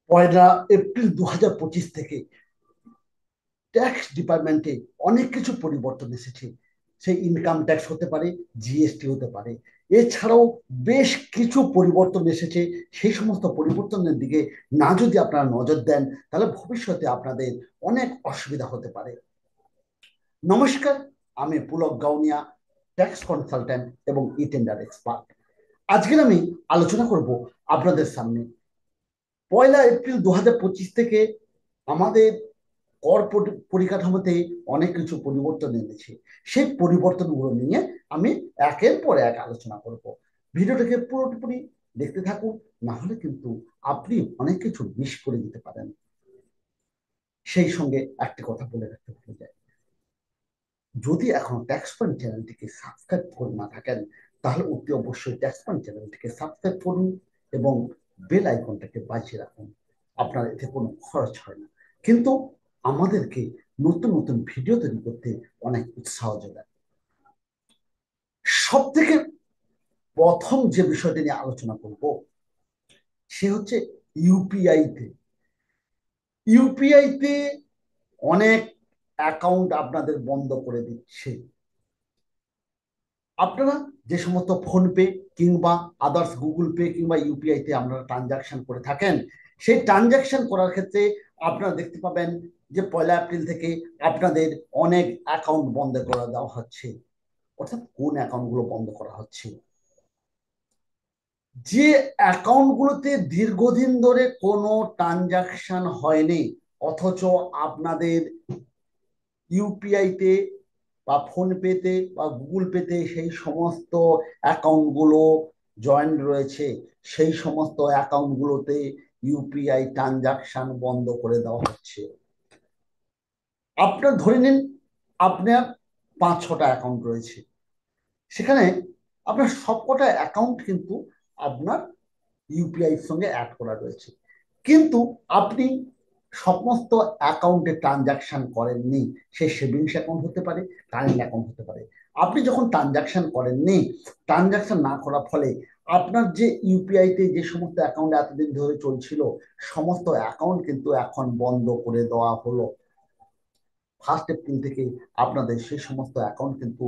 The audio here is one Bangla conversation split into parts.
পয়লা এপ্রিল 2025 থেকে ট্যাক্স ডিপার্টমেন্টে অনেক কিছু পরিবর্তন এসেছে। সেই ইনকাম ট্যাক্স হতে পারে, জিএসটি হতে পারে, এছাড়াও বেশ কিছু পরিবর্তন এসেছে। সেই সমস্ত পরিবর্তনের দিকে না যদি আপনারা নজর দেন, তাহলে ভবিষ্যতে আপনাদের অনেক অসুবিধা হতে পারে। নমস্কার, আমি পুলক গাউনিয়া, ট্যাক্স কনসালট্যান্ট এবং ই টেন্ডার এক্সপার্ট। আজকের আমি আলোচনা করব আপনাদের সামনে পয়লা এপ্রিল 2025 থেকে আমাদের কর পরিকাঠামোতে অনেক কিছু পরিবর্তন এনেছে। সেই পরিবর্তনগুলো নিয়ে আমি একের পর এক আলোচনা করব। ভিডিওটাকে পুরোপুরি দেখতে থাকুন, না হলে কিন্তু আপনি অনেক কিছু মিস করে দিতে পারেন। সেই সঙ্গে একটি কথা বলে রাখতে ভুলে যাই, যদি এখন ট্যাক্স পয়েন্ট চ্যানেলটিকে সাবস্ক্রাইব করে না থাকেন, তাহলে অতি অবশ্যই ট্যাক্স পয়েন্ট চ্যানেলটিকে সাবস্ক্রাইব করুন এবং বেল আইকনটাকে বাজিয়ে রাখুন। আপনার এতে কোনো খরচ হয় না, কিন্তু আমাদেরকে নতুন নতুন ভিডিও তৈরি করতে অনেক উৎসাহ যোগায়। সব থেকে প্রথম যে বিষয়টি নিয়ে আলোচনা করব, সে হচ্ছে ইউপিআইতে। ইউপিআইতে অনেক অ্যাকাউন্ট আপনাদের বন্ধ করে দিচ্ছে। আপনারা যে সমস্ত ফোনপে কিংবা আদার্স গুগল পে কিংবা ইউপিআই তে আপনারা ট্রানজাকশন করে থাকেন, সেই ট্রানজাকশন করার ক্ষেত্রে আপনারা দেখতে পাবেন যে পয়লা এপ্রিল থেকে আপনাদের অনেক অ্যাকাউন্ট বন্ধ করে দেওয়া হচ্ছে। অর্থাৎ কোন অ্যাকাউন্টগুলো বন্ধ করা হচ্ছে? যে অ্যাকাউন্টগুলোতে দীর্ঘদিন ধরে কোনো ট্রানজাকশন হয়নি, অথচ আপনাদের ইউপিআইতে বা ফোনপেতে বা গুগল পেতে সেই সমস্ত অ্যাকাউন্টগুলো জয়েন রয়েছে, সেই সমস্ত অ্যাকাউন্টগুলোতে ইউপিআই ট্রানজাকশন বন্ধ করে দেওয়া হচ্ছে। আপনার ধরে নিন আপনার 5-6টা অ্যাকাউন্ট রয়েছে, সেখানে আপনার সবকটা অ্যাকাউন্ট কিন্তু আপনার ইউপিআই এর সঙ্গে অ্যাড করা রয়েছে, কিন্তু আপনি সমস্ত অ্যাকাউন্টে ট্রানজাকশন করেননি। সে সেভিংস অ্যাকাউন্ট হতে পারে, কারেন্ট অ্যাকাউন্ট হতে পারে। আপনি যখন ট্রানজাকশন করেননি, ট্রানজাকশন না করার ফলে আপনার যে ইউপিআই তে যে সমস্ত অ্যাকাউন্ট এতদিন ধরে চলছিল, সমস্ত অ্যাকাউন্ট কিন্তু এখন বন্ধ করে দেওয়া হলো। 1 এপ্রিল থেকে আপনাদের সেই সমস্ত অ্যাকাউন্ট কিন্তু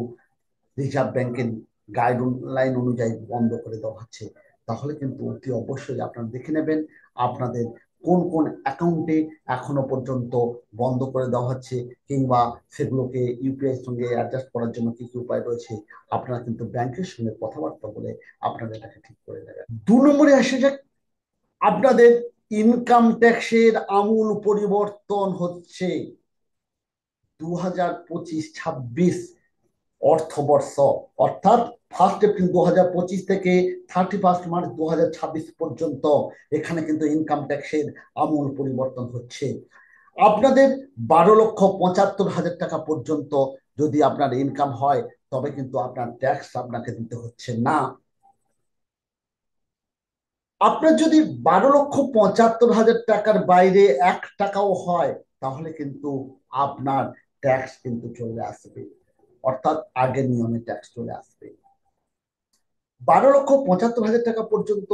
রিজার্ভ ব্যাংকের গাইডলাইন অনুযায়ী বন্ধ করে দেওয়া হচ্ছে। তাহলে কিন্তু অতি অবশ্যই আপনারা দেখে নেবেন আপনাদের কোন কোন অ্যাকাউন্টে এখনো পর্যন্ত বন্ধ করে দেওয়া হচ্ছে, কিংবা সেগুলোকে ইউপিআই এর সঙ্গে অ্যাডজাস্ট করার জন্য কি কি উপায় রয়েছে। আপনারা কিন্তু ব্যাংকের সঙ্গে কথাবার্তা বলে আপনারা এটাকে ঠিক করে নেবেন। 2 নম্বরে আসে যাক, আপনাদের ইনকাম ট্যাক্সের আমূল পরিবর্তন হচ্ছে। 2025-26 অর্থবর্ষ, অর্থাৎ 1 এপ্রিল 2025 থেকে 31 মার্চ 2026 পর্যন্ত এখানে কিন্তু ইনকাম ট্যাক্সের আমূল পরিবর্তন হচ্ছে। আপনাদের 12,75,000 টাকা পর্যন্ত যদি আপনার ইনকাম হয়, তবে কিন্তু আপনার ট্যাক্স আপনাকে দিতে হচ্ছে না। আপনার যদি 12,75,000 টাকার বাইরে 1 টাকাও হয়, তাহলে কিন্তু আপনার ট্যাক্স কিন্তু চলে আসবে, অর্থাৎ আগের নিয়মে ট্যাক্স চলে আসবে। 12,75,000 টাকা পর্যন্ত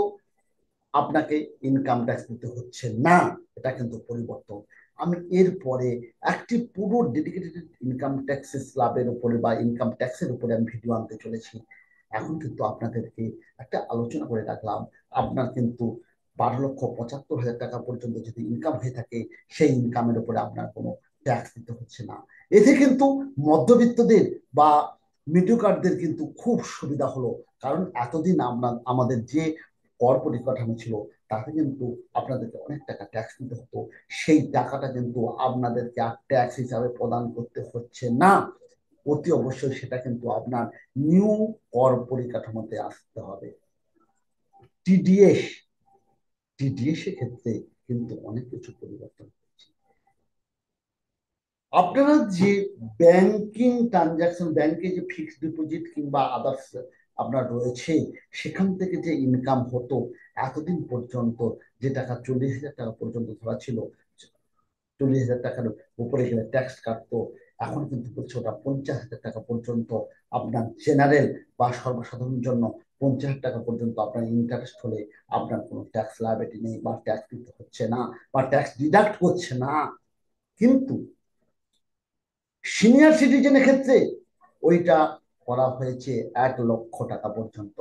আপনাকে ইনকাম ট্যাক্স দিতে হচ্ছে না, এটা কিন্তু পরিবর্তন। আমি এরপরে একটি পুরো ডেডিকেটেড ইনকাম ট্যাক্সের স্ল্যাবের উপরে বা ইনকাম ট্যাক্সের উপরে আমি ভিডিও আনতে চলেছি। এখন কিন্তু আপনাদেরকে একটা আলোচনা করে রাখলাম, আপনার কিন্তু 12,75,000 টাকা পর্যন্ত যদি ইনকাম হয়ে থাকে, সেই ইনকামের উপরে আপনার কোনো ট্যাক্স দিতে হচ্ছে না। এতে কিন্তু মধ্যবিত্তদের বা মিডিওকারদের কিন্তু খুব সুবিধা হলো, কারণ এতদিন আমরা আমাদের যে কর পরিকাঠামো ছিল, তাতে কিন্তু আপনাদেরকে অনেক টাকা ট্যাক্স দিতে হতো। সেই টাকাটা কিন্তু আপনাদেরকে আর ট্যাক্স হিসাবে প্রদান করতে হচ্ছে না। অতি অবশ্যই সেটা কিন্তু আপনার নিউ কর পরিকাঠামোতে আসতে হবে। টিডিএস, টিডিএস এর ক্ষেত্রে কিন্তু অনেক কিছু পরিবর্তন হচ্ছে। আপনারা যে ব্যাংকিং ট্রানজাকশন, ব্যাংকে যে ফিক্সড ডিপোজিট কিংবা আদার্স আপনার রয়েছে, সেখান থেকে যে ইনকাম হতো এতদিন পর্যন্ত, যে টাকা 40,000 টাকা পর্যন্ত ধরা ছিল, 40,000 টাকার উপরে গেলে ট্যাক্স কাটতো, এখন কিন্তু বলছে ওটা 50,000 টাকা পর্যন্ত আপনার জেনারেল বা সর্বসাধারণের জন্য 50,000 টাকা পর্যন্ত আপনার ইন্টারেস্ট হলে আপনার কোনো ট্যাক্স লায়াবিলিটি নেই, বা ট্যাক্স দিতে হচ্ছে না, বা ট্যাক্স ডিডাক্ট করছে না। কিন্তু সিনিয়র সিটিজেনের ক্ষেত্রে ওইটা করা হয়েছে 1 লক্ষ টাকা পর্যন্ত।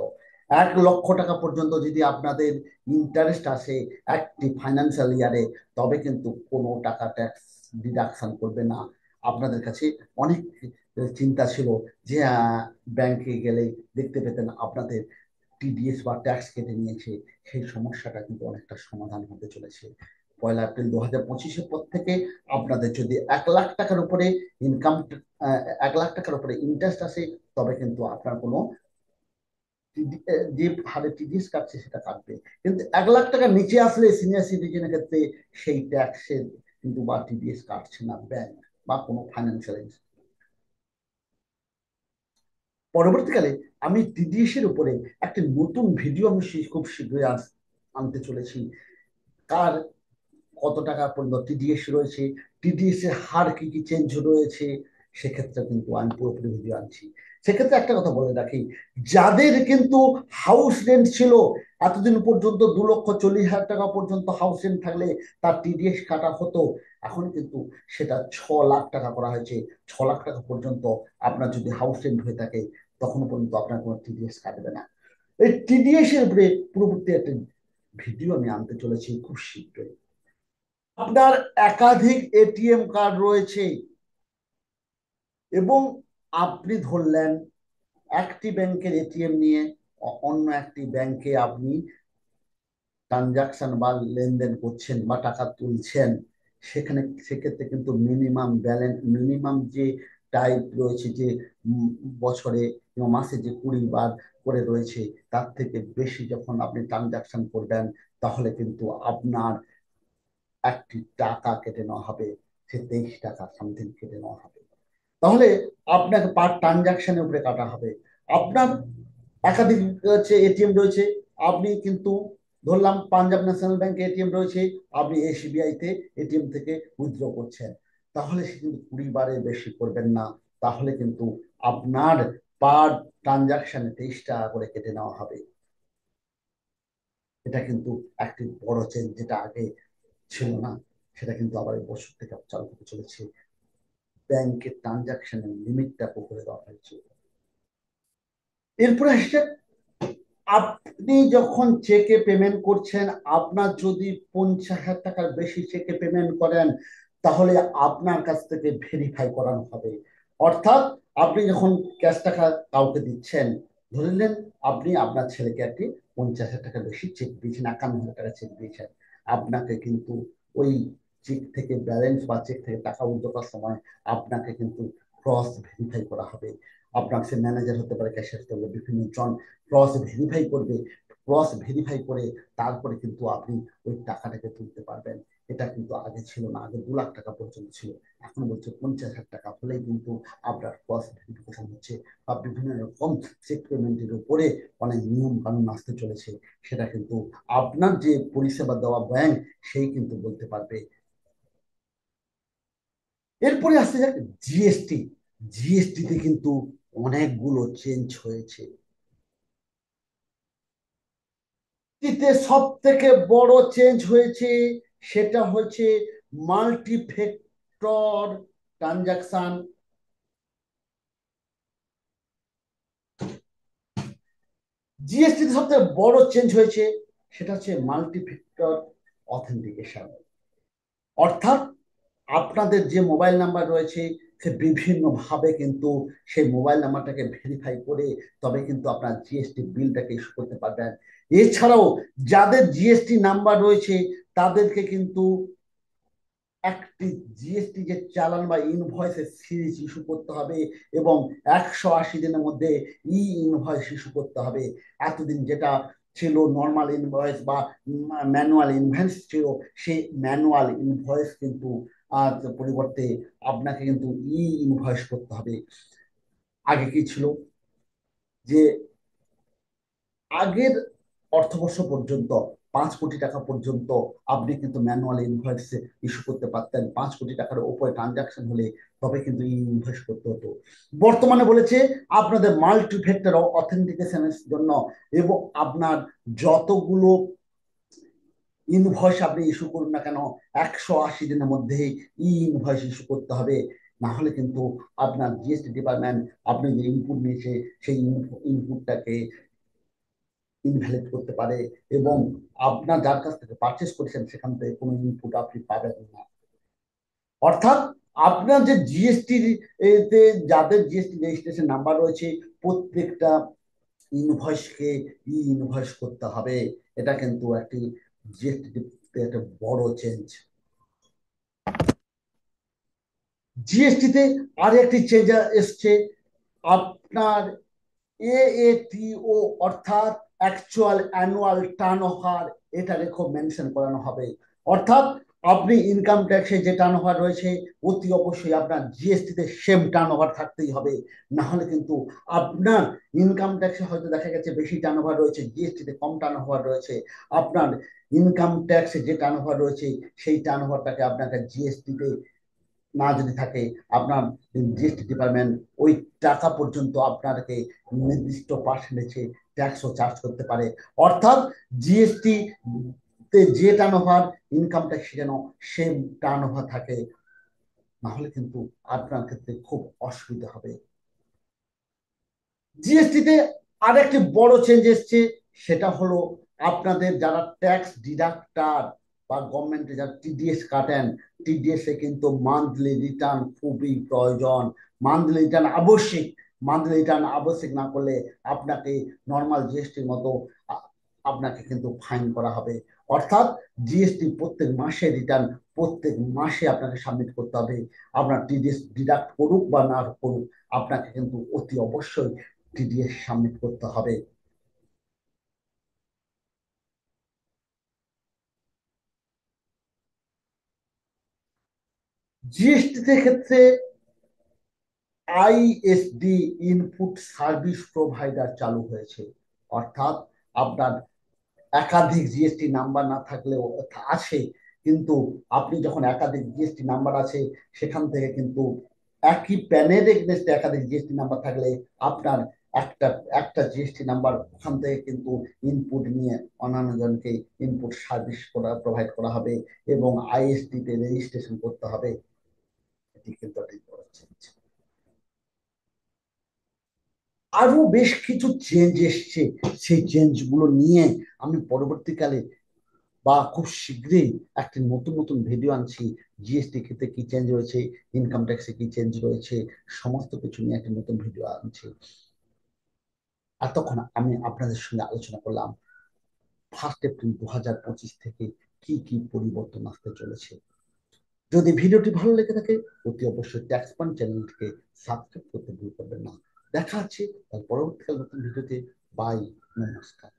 1 লক্ষ টাকা পর্যন্ত যদি আপনাদের ইন্টারেস্ট আসে একটি ফাইন্যান্সিয়াল ইয়ারে, তবে কিন্তু কোনো টাকা ট্যাক্স ডিডাকশন করবে না। আপনাদের কাছে অনেক চিন্তা ছিল যে ব্যাংকে গেলে দেখতে পেতেন আপনাদের টিডিএস বা ট্যাক্স কেটে নিয়েছে, সেই সমস্যাটা কিন্তু অনেকটা সমাধান হতে চলেছে। 1 এপ্রিল 2025-এর পর থেকে আপনাদের যদি 1 লাখ টাকার উপরে ইনকাম, 1 লাখ টাকার উপরে ইন্টারেস্ট আসে, তবে কিন্তু আপনার কোনো যে হারে টিডিএস কাটছে সেটা কাটবে। কিন্তু 1 লাখ টাকার নিচে আসলে সিনিয়র সিটিজেনের ক্ষেত্রে সেই ট্যাক্সের কিন্তু বা টিডিএস কাটছে না ব্যাংক বা কোনো ফাইন্যান্সিয়াল। পরবর্তীকালে আমি টিডিএস এর উপরে একটা নতুন ভিডিও আমি খুব শীঘ্রই আনতে চলেছি। কার কত টাকা পর্যন্ত টিডিএস রয়েছে, টিডিএস এর হার কি কি চেঞ্জ রয়েছে, সেক্ষেত্রে কিন্তু আমি পুরোপুরি ভিডিও আনছি। সেক্ষেত্রে একটা কথা বলে রাখি, যাদের কিন্তু হাউস রেন্ট ছিল এতদিন পর্যন্ত 2,40,000 টাকা পর্যন্ত হাউস রেন্ট থাকলে তার টিডিএস কাটা হতো, এখন কিন্তু সেটা 6 লাখ টাকা করা হয়েছে। 6 লাখ টাকা পর্যন্ত আপনার যদি হাউস রেন্ট হয়ে থাকে, তখন পর্যন্ত আপনার কোনো টিডিএস কাটবে না। এই টিডিএস এর উপরে পূর্ববর্তী একটা ভিডিও আমি আনতে চলেছি খুব শীঘ্রই। আপনার একাধিক এটিএম কার্ড রয়েছে এবং আপনি ধরলেন একটি ব্যাংকের এটিএম নিয়ে অন্য একটি ব্যাংকে আপনি ট্রানজাকশন বা লেনদেন করছেন বা টাকা তুলছেন, সেখানে সেক্ষেত্রে কিন্তু মিনিমাম ব্যালেন্স, মিনিমাম যে টাইপ রয়েছে, যে বছরে কিংবা মাসে যে 20 বার করে রয়েছে, তার থেকে বেশি যখন আপনি ট্রানজাকশন করবেন, তাহলে কিন্তু আপনার একটি টাকা কেটে নেওয়া হবে, সে 23 টাকা সামথিং কেটে নেওয়া হবে। তাহলে আপনাকে পার ট্রানজাকশনের উপরে কাটা হবে। আপনার একাধিক হচ্ছে এটিএম রয়েছে, আপনি কিন্তু ধরলাম পাঞ্জাব ন্যাশনাল ব্যাংকে এটিএম রয়েছে, আপনি এসবিআই তে এটিএম থেকে উইথড্র করছেন, তাহলে সে কিন্তু 20 বারের বেশি করবেন না। তাহলে কিন্তু আপনার পার ট্রানজাকশনে 23 টাকা করে কেটে নেওয়া হবে। এটা কিন্তু একটি বড় চেঞ্জ, যেটা আগে ছিল না। সেটা কিন্তু আবার এই বছর থেকে চালু হতে চলেছে। ব্যাংকের ট্রানজাকশনের লিমিটটা করে দেওয়া হয়েছে। এরপরে আসছে, আপনি যখন চেকে পেমেন্ট করছেন, আপনার যদি 50,000 টাকার বেশি চেকে পেমেন্ট করেন, তাহলে আপনার কাছ থেকে ভেরিফাই করানো হবে। অর্থাৎ আপনি যখন ক্যাশ টাকা কাউকে দিচ্ছেন, ধরলেন আপনি আপনার ছেলেকে একটি 50,000 টাকার বেশি চেক দিয়েছেন, 51,000 টাকা চেক দিয়েছেন, আপনাকে কিন্তু ওই চেক থেকে ব্যালেন্স বা চেক থেকে টাকা উইথড্র করার সময় আপনাকে কিন্তু ক্রস ভেরিফাই করা হবে। আপনার সে ম্যানেজার হতে পারে, ক্যাশিয়ার হতে পারে, বিভিন্ন জন ক্রস ভেরিফাই করবে। ক্রস ভেরিফাই করে তারপরে কিন্তু আপনি ওই টাকাটাকে তুলতে পারবেন। এটা কিন্তু আগে ছিল না, আগে 2 লাখ টাকা পর্যন্ত ছিল, এখন বলছে 50,000 টাকা হলেই কিন্তু আপনার ক্রস ভেরিফিকেশন হচ্ছে। বা বিভিন্ন রকম চেক পেমেন্টের উপরে অনেক নিয়ম কানুন আসতে চলেছে, সেটা কিন্তু আপনার যে পরিষেবা দেওয়া ব্যাংক সেই কিন্তু বলতে পারবে। এরপরে আসতে যাক জিএসটি। জিএসটিতে কিন্তু অনেকগুলো চেঞ্জ হয়েছে। সব থেকে বড় চেঞ্জ হয়েছে সেটা হচ্ছে মাল্টি ফ্যাক্টর ট্রানজাকশন। জিএসটি সব থেকে বড় চেঞ্জ হয়েছে সেটা হচ্ছে মাল্টি ফ্যাক্টর অথেন্টিকেশন। অর্থাৎ আপনাদের যে মোবাইল নাম্বার রয়েছে, সে বিভিন্ন ভাবে কিন্তু সেই মোবাইল নাম্বারটাকে ভেরিফাই করে তবে কিন্তু আপনার জিএসটি বিলটাকে ইস্যু করতে পারবেন। এছাড়াও যাদের জিএসটি নাম্বার রয়েছে, তাদেরকে কিন্তু একটি জিএসটি যে চালান বা ইনভয়েসের সিরিজ ইস্যু করতে হবে, এবং 180 দিনের মধ্যে ই ইনভয়েস ইস্যু করতে হবে। এতদিন যেটা ছিল নর্মাল ইনভয়েস বা ম্যানুয়াল ইনভয়েস ছিল, সেই ম্যানুয়াল ইনভয়েস কিন্তু পরিবর্তে আপনাকে কিন্তু ই ইনভয়েস করতে হবে। আগে কি ছিল যে আগের অর্থবর্ষ পর্যন্ত 5 কোটি টাকা পর্যন্ত আপনি কিন্তু ম্যানুয়াল ইনভয়েস ইস্যু করতে পারতেন। 5 কোটি টাকার উপরে ট্রানজাকশন হলে তবে কিন্তু ইনভয়েস করতে হতো। বর্তমানে বলেছে আপনাদের মাল্টি ফ্যাক্টর অথেন্টিকেশনের জন্য এবং আপনার যতগুলো ইনভয়েস আপনি ইস্যু করুন না কেন 180 দিনের মধ্যেই ইনভয়েস ইস্যু করতে হবে। না হলে কিন্তু আপনার জিএসটি ডিপার্টমেন্ট আপনি যে ইনপুট নিয়েছে সেই ইনপুটটাকে ইনভ্যালিড করতে পারে এবং আপনার যার কাছ থেকে পারচেস করেছেন সেখান থেকে কোনো ইনপুট আপনি পাবেন না। অর্থাৎ আপনার যে জিএসটি তে যাদের জিএসটি রেজিস্ট্রেশন নাম্বার রয়েছে প্রত্যেকটা ইনভয়েসকে ইনভয়েস করতে হবে। এটা কিন্তু একটি জিএসটি একটা বড় চেঞ্জ। জিএসটিতে আর একটি চেঞ্জ এসছে, আপনার এএটিও অর্থাৎ অ্যাকচুয়াল অ্যানুয়াল টার্ন ওভার, এটা রেখো মেনশন করানো হবে। অর্থাৎ আপনি ইনকাম ট্যাক্সে যে টার্ন ওভার রয়েছে অতি অবশ্যই আপনার জিএসটিতে সেম টার্ন ওভার থাকতেই হবে। না হলে কিন্তু আপনার ইনকাম ট্যাক্সে হয়তো দেখা গেছে বেশি টার্ন ওভার রয়েছে, জিএসটিতে কম টার্ন ওভার রয়েছে, আপনার ইনকাম ট্যাক্সে যে টার্ন ওভার রয়েছে সেই টার্ন ওভারটাকে আপনাকে জিএসটিতে না যদি থাকে আপনার জিএসটি ডিপার্টমেন্ট ওই টাকা পর্যন্ত আপনাকে নির্দিষ্ট পার্সেন্টেজে ট্যাক্সও চার্জ করতে পারে। অর্থাৎ জিএসটি তে যে টার্ন ওভার ইনকাম ট্যাক্স যেন সেম টার্ন ওভার থাকে, না হলে কিন্তু আপনার ক্ষেত্রে খুব অসুবিধা হবে। জিএসটিতে আরেকটি বড় চেঞ্জ এসছে, সেটা হলো আপনাদের যারা ট্যাক্স ডিডাক্টার বা গভর্নমেন্টে যারা টিডিএস কাটেন, টিডিএস এ কিন্তু মান্থলি রিটার্ন খুবই প্রয়োজন। মান্থলি রিটার্ন আবশ্যিক। মান্থলি রিটার্ন আবশ্যিক না করলে আপনাকে নর্মাল জিএসটির মতো আপনাকে কিন্তু ফাইন করা হবে। অর্থাৎ জিএসটি প্রত্যেক মাসে রিটার্ন প্রত্যেক মাসে আপনাকে সাবমিট করতে হবে। আপনার টিডিএস ডিডাক্ট করুক বা না করুক আপনাকে কিন্তু অতি অবশ্যই টিডিএস সাবমিট করতে হবে। জিএসটি ক্ষেত্রে আইএসডি ইনপুট সার্ভিস প্রোভাইডার চালু হয়েছে। অর্থাৎ আপনার একাধিক জিএসটি নাম্বার না থাকলেও আছে, কিন্তু আপনি যখন একাধিক জিএসটি নাম্বার আছে সেখান থেকে কিন্তু একই প্যানের এগেনস্টে একাধিক জিএসটি নাম্বার থাকলে আপনার একটা একটা জিএসটি নাম্বার ওখান থেকে কিন্তু ইনপুট নিয়ে অন্যান্য জনকে ইনপুট সার্ভিস প্রোভাইড করা হবে এবং আইএসডি তে রেজিস্ট্রেশন করতে হবে। এটি কিন্তু একটি বড় চেঞ্জ। আরো বেশ কিছু চেঞ্জ এসছে, সেই চেঞ্জ গুলো নিয়ে আমি পরবর্তীকালে বা খুব শীঘ্রই একটি নতুন নতুন ভিডিও আনছি। জিএসটি ক্ষেত্রে কি চেঞ্জ রয়েছে, ইনকাম ট্যাক্সে কি চেঞ্জ রয়েছে, সমস্ত কিছু নিয়ে একটি নতুন ভিডিও আনছি। এতক্ষণ আমি আপনাদের সঙ্গে আলোচনা করলাম 1 এপ্রিল 2025 থেকে কি কি পরিবর্তন আসতে চলেছে। যদি ভিডিওটি ভালো লেগে থাকে অতি অবশ্যই ট্যাক্স পয়েন্ট চ্যানেলটিকে সাবস্ক্রাইব করতে ভুল করবেন না। দেখা হচ্ছে তার পরবর্তীকাল নতুন ভিডিওতে। বাই, নমস্কার।